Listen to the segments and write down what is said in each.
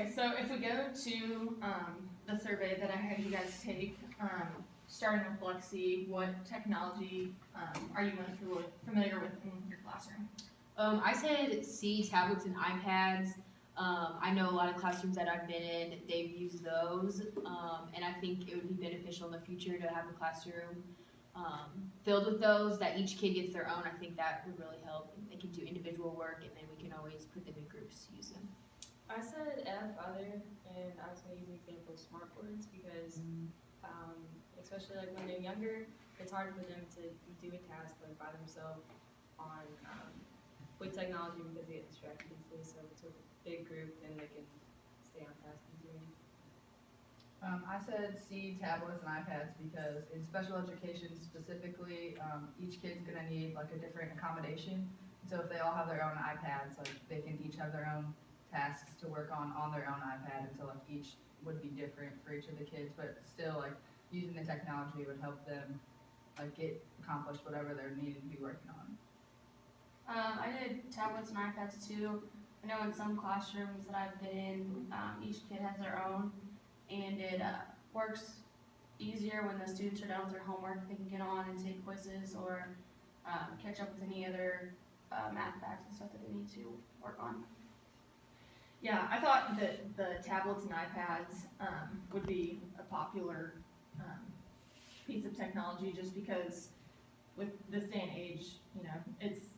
Okay, so if we go to the survey that I had you guys take, starting with Lexi, what technology are you familiar with in your classroom? I said C, tablets and iPads. I know a lot of classrooms that I've been in, they've used those, and I think it would be beneficial in the future to have a classroom filled with those, that each kid gets their own. I think that would really help. They can do individual work, and then we can always put them in groups to use them. I said F, other, and I was going to use an example of smart boards because, especially like when they're younger, it's hard for them to do a task like by themselves on with technology because they get distracted easily. So if it's with a big group, then they can stay on task easier. I said C, tablets and iPads because in special education specifically, each kid's gonna need like a different accommodation. So if they all have their own iPads, like they can each have their own tasks to work on their own iPad, and so like each would be different for each of the kids, but still like using the technology would help them like get accomplished whatever they're needing to be working on. I did tablets and iPads too. I know in some classrooms that I've been in, each kid has their own, and it works easier when the students are done with their homework. They can get on and take quizzes or catch up with any other math facts and stuff that they need to work on. Yeah, I thought that the tablets and iPads would be a popular piece of technology just because with this day and age, you know, it's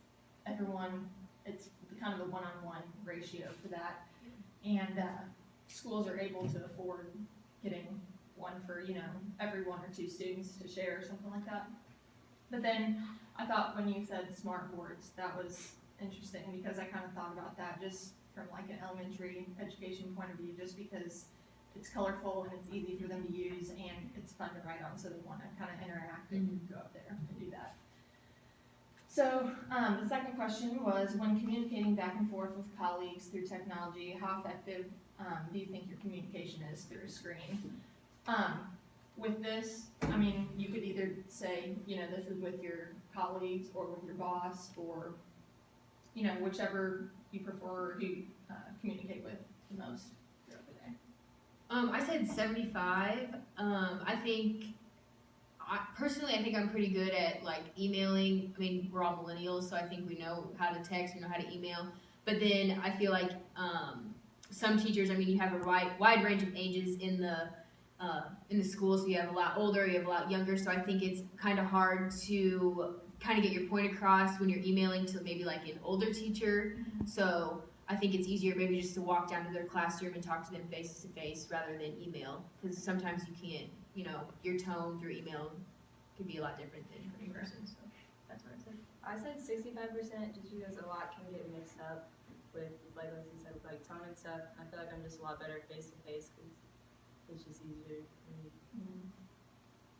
kind of a one-on-one ratio for that. And schools are able to afford getting one for, you know, every 1 or 2 students to share or something like that. But then I thought when you said smart boards, that was interesting because I kind of thought about that just from like an elementary education point of view, just because it's colorful and it's easy for them to use and it's fun to write on, so they want to kind of interact and go up there and do that. So the second question was, when communicating back and forth with colleagues through technology, how effective do you think your communication is through a screen? With this, I mean, you could either say, you know, this is with your colleagues or with your boss, or, you know, whichever you prefer, who you communicate with the most throughout the day. I said 75. Personally, I think I'm pretty good at like emailing. I mean, we're all millennials, so I think we know how to text, we know how to email. But then I feel like some teachers, I mean, you have a wide range of ages in the school, so you have a lot older, you have a lot younger. So I think it's kind of hard to kind of get your point across when you're emailing to maybe like an older teacher. So I think it's easier maybe just to walk down to their classroom and talk to them face to face rather than email, because sometimes you can't, you know, your tone through email can be a lot different than in person. So that's what I said. I said 65% just because a lot can get mixed up with, like Lexi said, with like tone and stuff. I feel like I'm just a lot better face to face because it's just easier for me.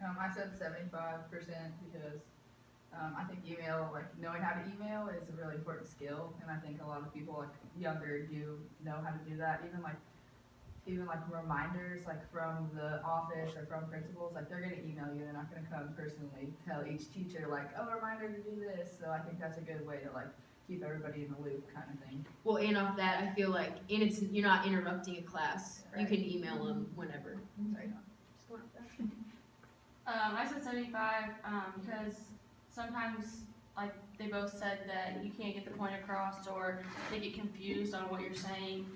I said 75% because I think email, like knowing how to email is a really important skill, and I think a lot of people like younger do know how to do that. Even like reminders like from the office or from principals, like they're gonna email you, they're not gonna come personally tell each teacher like, oh, a reminder to do this. So I think that's a good way to like keep everybody in the loop kind of thing. Well, and off that, I feel like, and you're not interrupting a class. Right. You can email them whenever. Sorry. Just going off that. I said 75 because sometimes, like they both said, that you can't get the point across or they get confused on what you're saying.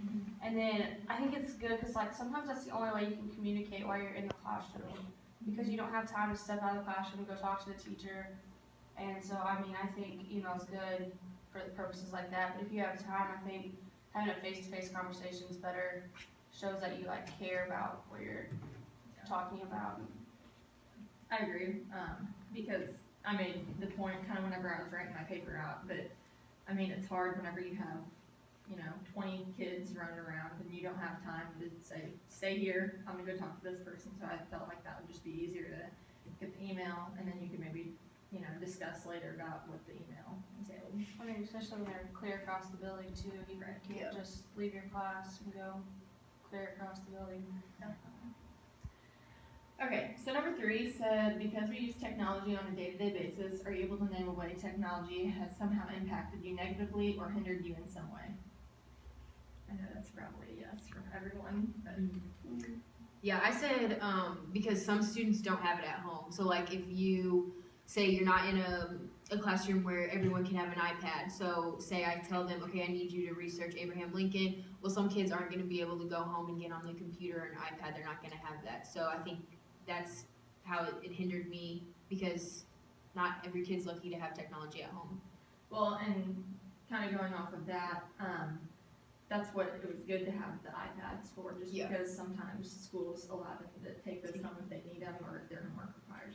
And then I think it's good because like sometimes that's the only way you can communicate while you're in the classroom, because you don't have time to step out of the classroom and go talk to the teacher. And so I mean, I think email's good for the purposes like that. But if you have time, I think having a face-to-face conversation is better. Shows that you like care about what you're talking about. I agree, because I made the point kind of whenever I was writing my paper out, but I mean, it's hard whenever you have, you know, 20 kids running around and you don't have time to say, stay here, I'm gonna go talk to this person. So I felt like that would just be easier to get the email, and then you could maybe, you know, discuss later about what the email entailed. I mean, especially when they're clear across the building too. You can't just leave your class and go clear across the building. Okay, so number 3 said, because we use technology on a day-to-day basis, are you able to name a way technology has somehow impacted you negatively or hindered you in some way? I know that's probably a yes from everyone, but Yeah, I said, because some students don't have it at home. So like if you say you're not in a classroom where everyone can have an iPad. So say I tell them, okay, I need you to research Abraham Lincoln. Well, some kids aren't going to be able to go home and get on the computer or an iPad. They're not going to have that. So I think that's how it hindered me, because not every kid's lucky to have technology at home. well, and kind of going off of that, that's what it was good to have the iPads for, just Yeah. because sometimes schools allow them to take those home if they need them or if their homework requires